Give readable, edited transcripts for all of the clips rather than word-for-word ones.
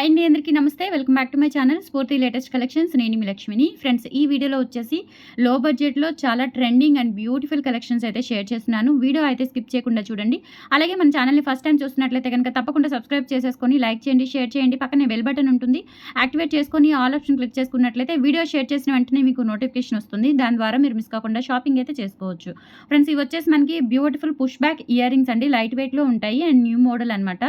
Hi అండి, అందరికీ నమస్తే. Welcome back to my channel స్ఫూర్తి లేటెస్ట్ కలెక్షన్స్. నేను మీ లక్ష్మిని. ఫ్రెండ్స్, ఈ వీడియోలో వచ్చేసి లో బడ్జెట్‌లో చాలా ట్రెండింగ్ అండ్ బ్యూటిఫుల్ కలెక్షన్స్ అయితే షేర్ చేస్తున్నాను. వీడియో అయితే స్కిప్ చేయకుండా చూడండి. అలాగే మన ఛానల్‌ని ఫస్ట్ టైం చూస్తున్నట్లయితే కనుక తప్పకుండా సబ్స్క్రైబ్ చేసేసుకొని లైక్ చేయండి, షేర్ చేయండి. పక్కనే బెల్ బటన్ ఉంటుంది. యాక్టివేట్ చేసుకొని ఆల్ ఆప్షన్ క్లిక్ చేసుకున్నట్లయితే వీడియో షేర్ చేసిన వెంటనే మీకు నోటిఫికేషన్ వస్తుంది. దాని ద్వారా మీరు మిస్ కాకుండా షాపింగ్ అయితే చేసుకోవచ్చు. ఫ్రెండ్స్, ఇవి వచ్చేసి మనకి beautiful push back ear rings అండి. లైట్ వెయిట్‌లో ఉంటాయి అండ్ న్యూ మోడల్ అనమాట.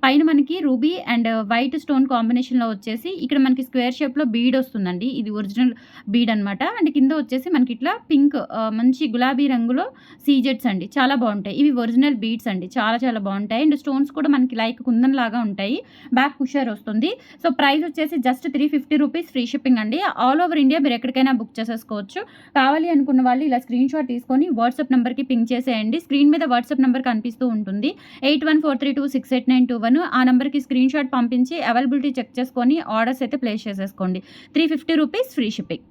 పైన మనకి రూబీ అండ్ వైట్ స్టోన్ కాంబినేషన్‌లో వచ్చేసి ఇక్కడ మనకి స్క్వేర్ షేప్‌లో బీడ్ వస్తుందండి. ఇది ఒరిజినల్ బీడ్ అనమాట. అండ్ కింద వచ్చేసి మనకి ఇట్లా పింక్ మంచి గులాబీ రంగులో సీజెట్స్ అండి. చాలా బాగుంటాయి. ఇవి ఒరిజినల్ బీడ్స్ అండి. చాలా చాలా బాగుంటాయి. అండ్ స్టోన్స్ కూడా మనకి లైక్ కుందన్ లాగా ఉంటాయి. బ్యాక్ పుషర్ వస్తుంది. సో ప్రైస్ వచ్చేసి జస్ట్ 350 రూపీస్ ఫ్రీ షిప్పింగ్ అండి. ఆల్ ఓవర్ ఇండియా మీరు ఎక్కడికైనా బుక్ చేసేసుకోవచ్చు. కావాలి అనుకున్న వాళ్ళు ఇలా స్క్రీన్ షాట్ తీసుకొని వాట్సాప్ నెంబర్‌కి పింక్ చేసేయండి. స్క్రీన్ మీద వాట్సాప్ నెంబర్ కనిపిస్తూ ఉంటుంది. 8143268921 ఆ నెంబర్‌కి స్క్రీన్ షాట్ పంపించి అవైలబిలిటీ చెక్ చేసుకొని ఆర్డర్స్ అయితే ప్లేస్ చేసేసుకోండి. 350 rupees free shipping.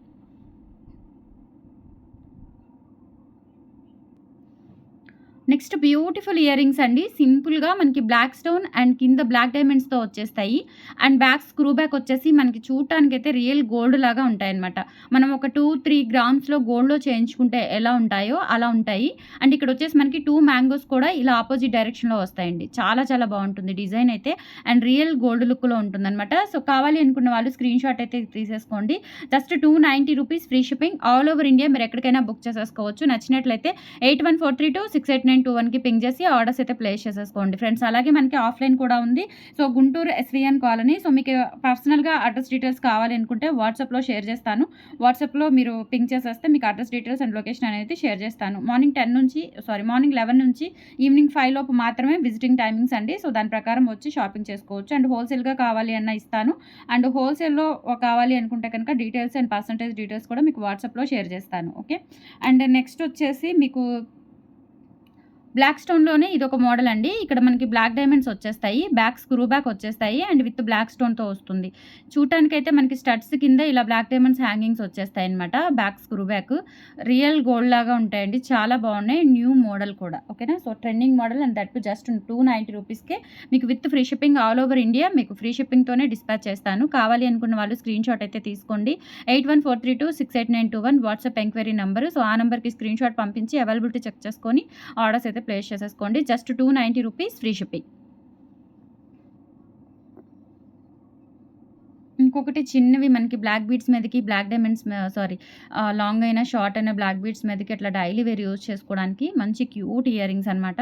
Next beautiful ear rings అండి. సింపుల్‌గా మనకి బ్లాక్ స్టోన్ అండ్ కింద బ్లాక్ డైమండ్స్‌తో వచ్చేస్తాయి. అండ్ బ్యాక్ స్క్రూ బ్యాక్ వచ్చేసి మనకి చూడటానికైతే రియల్ గోల్డ్ లాగా ఉంటాయన్నమాట. మనం ఒక 2, 3 గ్రామ్స్‌లో గోల్డ్‌లో చేయించుకుంటే ఎలా ఉంటాయో అలా ఉంటాయి. అండ్ ఇక్కడ వచ్చేసి మనకి 2 మ్యాంగోస్ కూడా ఇలా ఆపోజిట్ డైరెక్షన్‌లో వస్తాయండి. చాలా చాలా బాగుంటుంది డిజైన్ అయితే. అండ్ రియల్ గోల్డ్ లుక్‌లో ఉంటుందన్నమాట. సో కావాలి అనుకున్న వాళ్ళు స్క్రీన్ షాట్ అయితే తీసేసుకోండి. Just 290 rupees free shipping. All over India మీరు ఎక్కడికైనా బుక్ చేసేసుకోవచ్చు. నచ్చినట్లయితే 8143268921కి పింక్ చేసి ఆర్డర్స్ అయితే ప్లేస్ చేసేసుకోండి ఫ్రెండ్స్. అలాగే మనకి ఆఫ్లైన్ కూడా ఉంది. So Guntur SVN colony. So మీకు పర్సనల్‌గా అడ్రస్ డీటెయిల్స్ కావాలి అనుకుంటే వాట్సాప్‌లో షేర్ చేస్తాను. వాట్సాప్‌లో మీరు పింక్ చేసేస్తే మీకు అడ్రస్ డీటెయిల్స్ అండ్ లొకేషన్ అనేది షేర్ చేస్తాను. మార్నింగ్ 11 నుంచి ఈవినింగ్ 5 లోపు మాత్రమే విజిటింగ్ టైమింగ్స్ అండి. సో దాని ప్రకారం వచ్చి షాపింగ్ చేసుకోవచ్చు. అండ్ హోల్సేల్‌గా కావాలి అన్నా ఇస్తాను. అండ్ హోల్సేల్‌లో కావాలి అనుకుంటే కనుక డీటెయిల్స్ అండ్ పర్సెంటేజ్ డీటెయిల్స్ కూడా మీకు వాట్సాప్‌లో షేర్ చేస్తాను. ఓకే. అండ్ నెక్స్ట్ వచ్చేసి మీకు బ్లాక్ స్టోన్‌లోనే ఇదొక మోడల్ అండి. ఇక్కడ మనకి బ్లాక్ డైమండ్స్ వచ్చేస్తాయి. బ్యాక్ స్క్రూ బ్యాక్ వచ్చేస్తాయి. అండ్ విత్ బ్లాక్ స్టోన్‌తో వస్తుంది. చూడటానికైతే మనకి స్టడ్స్ కింద ఇలా బ్లాక్ డైమండ్స్ హ్యాంగింగ్స్ వచ్చేస్తాయన్నమాట. Back screw back real gold లాగా ఉంటాయండి. చాలా బాగున్నాయి. న్యూ మోడల్ కూడా. ఓకేనా. So trending model and that too just 290 రూపీస్‌కే మీకు with free shipping all over India మీకు ఫ్రీ షిప్పింగ్‌తోనే డిస్పాచ్ చేస్తాను. కావాలి అనుకున్న వాళ్ళు స్క్రీన్ షాట్ అయితే తీసుకోండి. 8143268921 వాట్సాప్ ఎంక్వైరీ నంబర్. సో ఆ నంబర్‌కి స్క్రీన్ షాట్ పంపించి అవైలబిలిటీ చెక్ చేసుకొని ఆర్డర్స్ అయితే ప్లేస్ చేసేసుకోండి. Just 290 rupees free shipping. ఇంకొకటి చిన్నవి మనకి బ్లాక్ బీడ్స్ మీదకి బ్లాక్ డైమండ్స్ లాంగ్ అయినా షార్ట్ అయినా బ్లాక్ బీడ్స్ మీదకి ఇట్లా డైలీ వేర్ యూజ్ చేసుకోవడానికి మంచి క్యూట్ ఇయర్ రింగ్స్ అనమాట.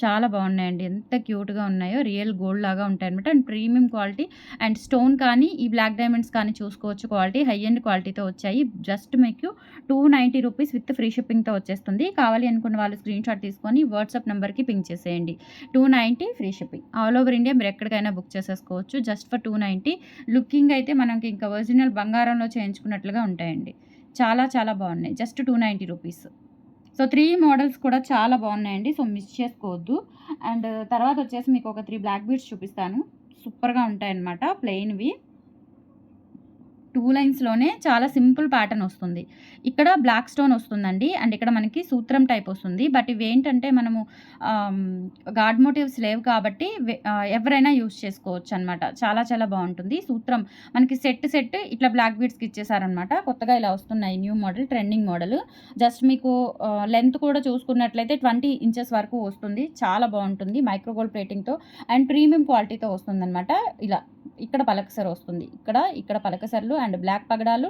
చాలా బాగున్నాయండి. ఎంత క్యూట్‌గా ఉన్నాయో రియల్ గోల్డ్ లాగా ఉంటాయన్నమాట. And premium quality and stone కానీ ఈ బ్లాక్ డైమండ్స్ కానీ చూసుకోవచ్చు. క్వాలిటీ హై ఎండ్ క్వాలిటీతో వచ్చాయి. జస్ట్ మీకు 290 రూపీస్ విత్ ఫ్రీ షిప్పింగ్‌తో వచ్చేస్తుంది. కావాలి అనుకున్న వాళ్ళు స్క్రీన్ షాట్ తీసుకొని వాట్సాప్ నెంబర్‌కి పింక్ చేసేయండి. 290 free shipping. All over India మీరు ఎక్కడికైనా బుక్ చేసేసుకోవచ్చు. Just for 290. లుకింగ్ అయితే మనకి ఇంకా ఒరిజినల్ బంగారంలో చేయించుకున్నట్లుగా ఉంటాయండి. చాలా చాలా బాగున్నాయి. Just 290 rupees. సో 3 మోడల్స్ కూడా చాలా బాగున్నాయండి. సో మిస్ చేసుకోవద్దు. అండ్ తర్వాత వచ్చేసి మీకు ఒక 3 బ్లాక్ బీడ్స్ చూపిస్తాను. సూపర్‌గా ఉంటాయన్నమాట. ప్లెయిన్‌వి 2 లైన్స్‌లోనే చాలా సింపుల్ ప్యాటర్న్ వస్తుంది. ఇక్కడ బ్లాక్ స్టోన్ వస్తుందండి. అండ్ ఇక్కడ మనకి సూత్రం టైప్ వస్తుంది. బట్ ఇవేంటంటే మనము గాడ్ మోటివ్స్ లేవు కాబట్టి ఎవరైనా యూజ్ చేసుకోవచ్చనమాట. చాలా చాలా బాగుంటుంది. సూత్రం మనకి సెట్ ఇట్లా బ్లాక్ బీడ్స్‌కి ఇచ్చేసారనమాట. కొత్తగా ఇలా వస్తున్నాయి. New model, trending model. Just మీకు లెంత్ కూడా చూసుకున్నట్లయితే 20 ఇంచెస్ వరకు వస్తుంది. చాలా బాగుంటుంది. మైక్రో గోల్డ్ ప్లేటింగ్‌తో అండ్ ప్రీమియం క్వాలిటీతో వస్తుందనమాట. ఇలా ఇక్కడ పలకసర వస్తుంది. ఇక్కడ పలకసరలు అండ్ బ్లాక్ పగడాలు,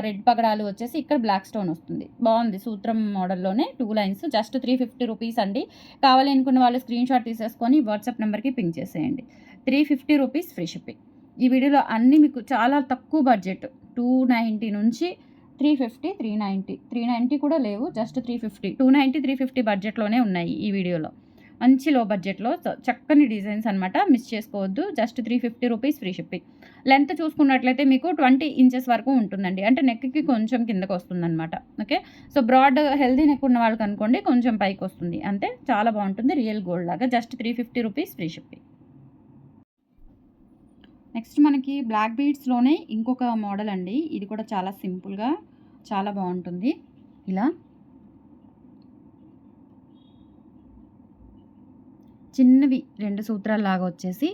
రెడ్ పగడాలు వచ్చేసి ఇక్కడ బ్లాక్ స్టోన్ వస్తుంది. బాగుంది. సూత్రం మోడల్లోనే 2 లైన్స్. జస్ట్ 350 రూపీస్ అండి. కావాలి అనుకున్న వాళ్ళు స్క్రీన్ షాట్ తీసేసుకొని వాట్సాప్ నెంబర్‌కి పింక్ చేసేయండి. 350 రూపీస్ ఫ్రీ షిప్పింగ్. ఈ వీడియోలో అన్నీ మీకు చాలా తక్కువ బడ్జెట్ 290 నుంచి 350, 390. 390 కూడా లేవు. జస్ట్ 350. 290, 350 బడ్జెట్‌లోనే ఉన్నాయి ఈ వీడియోలో. మంచి లో బడ్జెట్‌లో చక్కని డిజైన్స్ అనమాట. మిస్ చేసుకోవద్దు. Just 350 rupees free shipping. Length చూసుకున్నట్లయితే మీకు 20 ఇంచెస్ వరకు ఉంటుందండి. అంటే నెక్‌కి కొంచెం కిందకి వస్తుందనమాట. Okay. So broad healthy neck ఉన్న వాళ్ళకి అనుకోండి కొంచెం పైకి వస్తుంది. అంతే. చాలా బాగుంటుంది. రియల్ గోల్డ్ లాగా. Just 350 rupees free shipping. Next మనకి బ్లాక్ బీడ్స్‌లోనే ఇంకొక మోడల్ అండి. ఇది కూడా చాలా సింపుల్‌గా చాలా బాగుంటుంది. ఇలా చిన్నవి 2 సూత్రాల్లాగా వచ్చేసి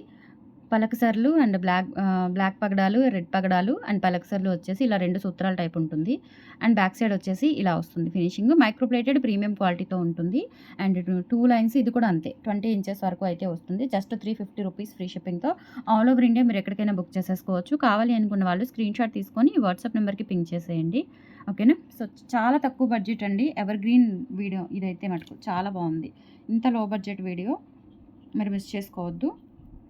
పలకసర్లు అండ్ బ్లాక్ పగడాలు, రెడ్ పగడాలు అండ్ పలకసర్లు వచ్చేసి ఇలా 2 సూత్రాల టైప్ ఉంటుంది. అండ్ బ్యాక్ సైడ్ వచ్చేసి ఇలా వస్తుంది ఫినిషింగ్. మైక్రో ప్లేటెడ్ ప్రీమియం క్వాలిటీతో ఉంటుంది. అండ్ 2 లైన్స్ ఇది కూడా అంతే 20 ఇంచెస్ వరకు అయితే వస్తుంది. జస్ట్ 350 రూపీస్ ఫ్రీ షిప్పింగ్‌తో ఆల్ ఓవర్ ఇండియా మీరు ఎక్కడికైనా బుక్ చేసేసుకోవచ్చు. కావాలి అనుకున్న వాళ్ళు స్క్రీన్‌షాట్ తీసుకొని వాట్సాప్ నెంబర్‌కి పింగ్ చేసేయండి. ఓకేనా. సో చాలా తక్కువ బడ్జెట్ అండి. ఎవర్ గ్రీన్ వీడియో ఇదైతే మటుకు చాలా బాగుంది. ఇంత లో బడ్జెట్ వీడియో మరి మిస్ చేసుకోవద్దు.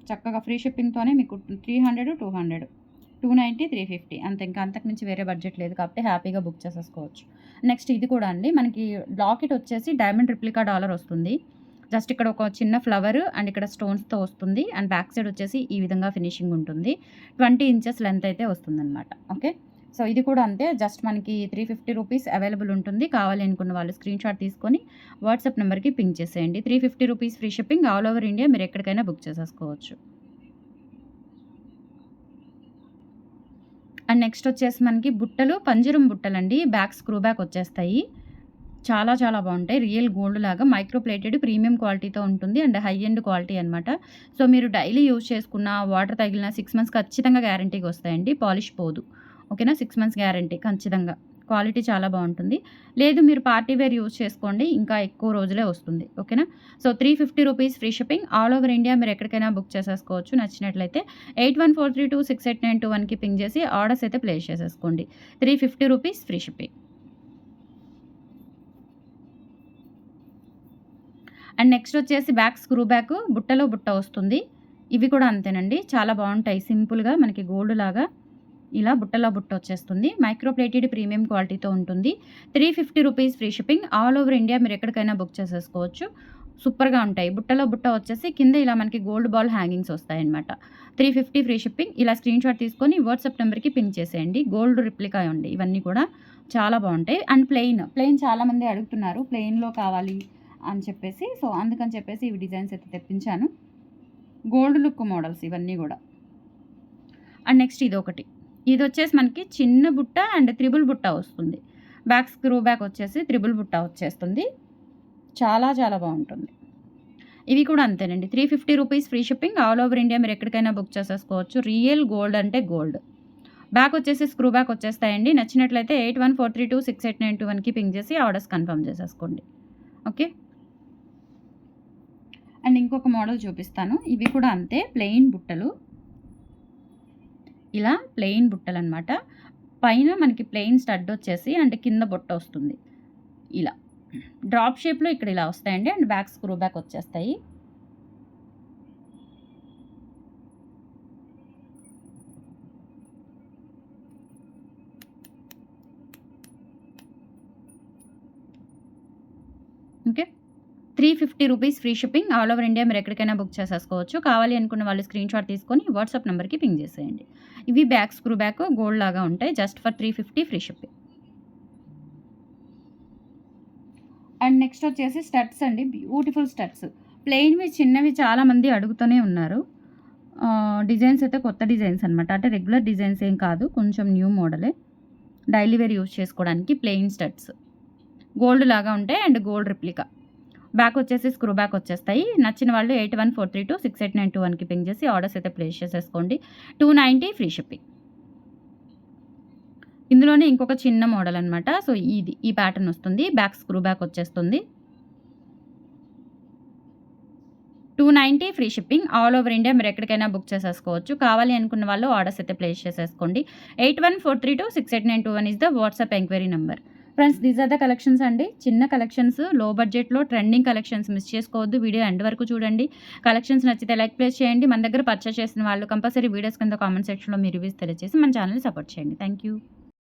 చక్కగా ఫ్రీ షిప్పింగ్‌తోనే మీకు 300, 200, 290, 350 అంతే. ఇంకా అంతకుమించి వేరే బడ్జెట్ లేదు కాబట్టి హ్యాపీగా బుక్ చేసేసుకోవచ్చు. నెక్స్ట్ ఇది కూడా అండి మనకి లాకెట్ వచ్చేసి డైమండ్ రిప్లికా డాలర్ వస్తుంది. జస్ట్ ఇక్కడ ఒక చిన్న ఫ్లవర్ అండ్ ఇక్కడ స్టోన్స్‌తో వస్తుంది. అండ్ బ్యాక్ సైడ్ వచ్చేసి ఈ విధంగా ఫినిషింగ్ ఉంటుంది. 20 ఇంచెస్ లెంత్ అయితే వస్తుందన్నమాట. ఓకే. సో ఇది కూడా అంతే. జస్ట్ మనకి 350 రూపీస్ అవైలబుల్ ఉంటుంది. కావాలి అనుకున్న వాళ్ళు స్క్రీన్‌షాట్ తీసుకొని వాట్సాప్ నెంబర్‌కి పింగ్ చేసేయండి. 350 rupees free shipping all over India మీరు ఎక్కడికైనా బుక్ చేసేసుకోవచ్చు. అండ్ నెక్స్ట్ వచ్చేసి మనకి బుట్టలు, పంజరం బుట్టలండి. బ్యాక్ స్క్రూ బ్యాక్ వచ్చేస్తాయి. చాలా చాలా బాగుంటాయి. రియల్ గోల్డ్ లాగా మైక్రో ప్లేటెడ్ ప్రీమియం క్వాలిటీతో ఉంటుంది. అండ్ హై ఎండ్ క్వాలిటీ అనమాట. సో మీరు డైలీ యూజ్ చేసుకున్న వాటర్ తగిలిన 6 మంత్స్ ఖచ్చితంగా గ్యారంటీగా వస్తాయండి. పాలిష్ పోదు. ఓకేనా. 6 మంత్స్ గ్యారంటీ ఖచ్చితంగా. క్వాలిటీ చాలా బాగుంటుంది. లేదు మీరు పార్టీ వేర్ యూజ్ చేసుకోండి, ఇంకా ఎక్కువ రోజులే వస్తుంది. ఓకేనా. So 350 rupees free shipping all over India మీరు ఎక్కడికైనా బుక్ చేసేసుకోవచ్చు. నచ్చినట్లయితే 8143268921కి పింగ్ చేసి ఆర్డర్స్ అయితే ప్లేస్ చేసేసుకోండి. 350 rupees free shipping. And next వచ్చేసి బ్యాక్ స్క్రూ బ్యాక్ బుట్టలో బుట్ట వస్తుంది. ఇవి కూడా అంతేనండి. చాలా బాగుంటాయి. సింపుల్గా మనకి గోల్డ్ లాగా ఇలా బుట్టలో బుట్ట వచ్చేస్తుంది. మైక్రో ప్లేటెడ్ ప్రీమియం క్వాలిటీతో ఉంటుంది. 350 rupees free shipping all over India మీరు ఎక్కడికైనా బుక్ చేసేసుకోవచ్చు. సూపర్గా ఉంటాయి. బుట్టలో బుట్ట వచ్చేసి కింద ఇలా మనకి గోల్డ్ బాల్ హ్యాంగింగ్స్ వస్తాయన్నమాట. 350 ఫ్రీ షిప్పింగ్. ఇలా స్క్రీన్‌షాట్ తీసుకొని వాట్సాప్ నెంబర్‌కి పింగ్ చేసేయండి. గోల్డ్ రిప్లికా అండి ఇవన్నీ కూడా చాలా బాగుంటాయి. అండ్ ప్లెయిన్ చాలామంది అడుగుతున్నారు ప్లెయిన్‌లో కావాలి అని చెప్పేసి. సో అందుకని చెప్పేసి ఇవి డిజైన్స్ అయితే తెప్పించాను. గోల్డ్ లుక్ మోడల్స్ ఇవన్నీ కూడా. అండ్ నెక్స్ట్ ఇదొకటి. ఇది వచ్చేసి మనకి చిన్న బుట్ట అండ్ త్రిబుల్ బుట్ట వస్తుంది. బ్యాక్ స్క్రూ బ్యాక్ వచ్చేసి త్రిబుల్ బుట్ట వచ్చేస్తుంది. చాలా చాలా బాగుంటుంది. ఇవి కూడా అంతేనండి. 350 rupees free shipping all over India మీరు ఎక్కడికైనా బుక్ చేసేసుకోవచ్చు. రియల్ గోల్డ్ అంటే గోల్డ్. బ్యాక్ వచ్చేసి స్క్రూ బ్యాక్ వచ్చేస్తాయండి. నచ్చినట్లయితే 8143268921కి పింగ్ చేసి ఆర్డర్స్ కన్ఫర్మ్ చేసేసుకోండి. ఓకే. అండ్ ఇంకొక మోడల్ చూపిస్తాను. ఇవి కూడా అంతే ప్లెయిన్ బుట్టలు. ఇలా ప్లెయిన్ బుట్టలు అనమాట. పైన మనకి ప్లెయిన్ స్టడ్ వచ్చేసి అండ్ కింద బుట్ట వస్తుంది. ఇలా డ్రాప్ షేప్లో ఇక్కడ ఇలా వస్తాయండి. అండ్ బ్యాక్ స్క్రూ బ్యాక్ వచ్చేస్తాయి. Okay. 350 rupees free shipping all over India మీరు ఎక్కడికైనా బుక్ చేసేసుకోవచ్చు. కావాలి అనుకున్న వాళ్ళు స్క్రీన్‌షాట్ తీసుకొని వాట్సాప్ నెంబర్‌కి పింగ్ చేసేయండి. ఇవి బ్యాక్ స్క్రూ బ్యాక్ గోల్డ్ లాగా ఉంటాయి. Just for 350 free shipping. And next వచ్చేసి స్టడ్స్ అండి. Beautiful studs. ప్లెయిన్‌వి చిన్నవి చాలామంది అడుగుతూనే ఉన్నారు. డిజైన్స్ అయితే కొత్త డిజైన్స్ అనమాట. అంటే రెగ్యులర్ డిజైన్స్ ఏం కాదు. కొంచెం న్యూ మోడలే. డైలీ వేర్ యూజ్ చేసుకోవడానికి ప్లెయిన్ స్టడ్స్. గోల్డ్ లాగా ఉంటాయి అండ్ గోల్డ్ రిప్లికా. బ్యాక్ వచ్చేసి స్క్రూ బ్యాక్ వచ్చేస్తాయి. నచ్చిన వాళ్ళు 8143268921కి పింగ్ చేసి ఆర్డర్స్ అయితే ప్లేస్ చేసేసుకోండి. 290 ఫ్రీ షిప్పింగ్. ఇందులోనే ఇంకొక చిన్న మోడల్ అనమాట. సో ఈ ప్యాటర్న్ వస్తుంది. బ్యాక్ స్క్రూ బ్యాక్ వచ్చేస్తుంది. 290 free shipping all over India మీరు ఎక్కడికైనా బుక్ చేసేసుకోవచ్చు. కావాలి అనుకున్న వాళ్ళు ఆర్డర్స్ అయితే ప్లేస్ చేసేసుకోండి. 8143268921 is the WhatsApp enquiry number. Friends these are the collections అండి. చిన్న కలెక్షన్స్ లో బడ్జెట్లో ట్రెండింగ్ కలెక్షన్స్ మిస్ చేసుకోవద్దు. వీడియో ఎండ్ వరకు చూడండి. కలెక్షన్స్ నచ్చితే లైక్ ప్లేస్ చేయండి. మన దగ్గర పర్చేస్ చేసిన వాళ్ళు కంపల్సరీ వీడియోస్ కింద కామెంట్ సెక్షన్లో మీ రివ్యూస్ తెలియజేసి మన ఛానల్ని సపోర్ట్ చేయండి. Thank you.